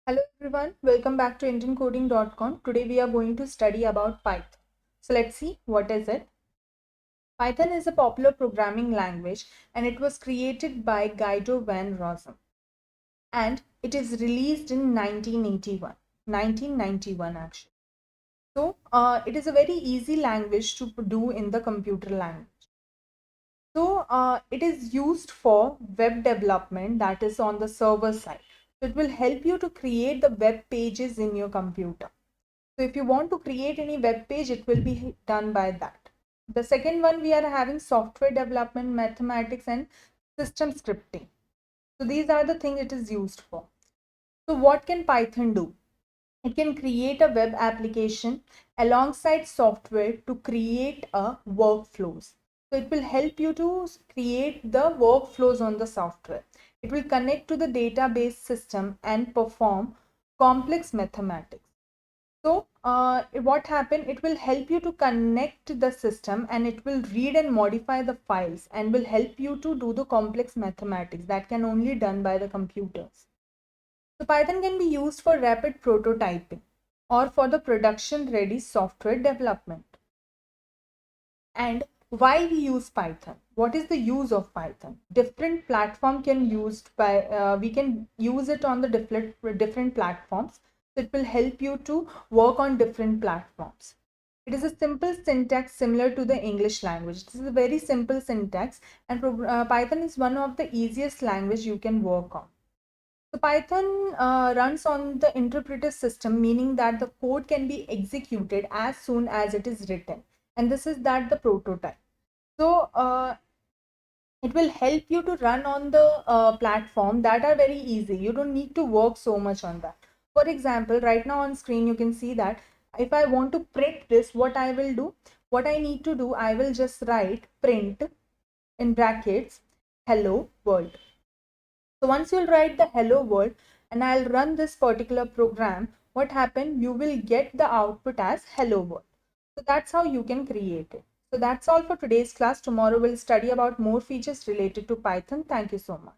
Hello everyone, welcome back to IndianCoding.com. Today we are going to study about Python. So let's see what is it. Python is a popular programming language and it was created by Guido van Rossum and it is released in 1991 actually. So it is a very easy language to do in the computer language. So it is used for web development, that is on the server side. So it will help you to create the web pages in your computer. So if you want to create any web page, it will be done by that. The second one, we are having software development, mathematics, and system scripting. So these are the things it is used for. So what can Python do? It can create a web application alongside software to create a workflows. So it will help you to create the workflows on the software. It will connect to the database system and perform complex mathematics. So what happened? It will help you to connect the system and it will read and modify the files and will help you to do the complex mathematics that can only done by the computers. So Python can be used for rapid prototyping or for the production ready software development. And why we use Python? What is the use of Python? Different platform can used by we can use it on the different platforms. So it will help you to work on different platforms. It is a simple syntax similar to the English language. This is a very simple syntax and Python is one of the easiest language you can work on. So Python runs on the interpreter system, meaning that the code can be executed as soon as it is written. And this is that the prototype. So it will help you to run on the platform that are very easy. You don't need to work so much on that. For example, right now on screen, you can see that if I want to print this, what I will do, what I need to do, I will just write print in brackets, hello world. So once you'll write the hello world and I'll run this particular program, what happened? You will get the output as hello world. So that's how you can create it. So that's all for today's class. Tomorrow we'll study about more features related to Python. Thank you so much.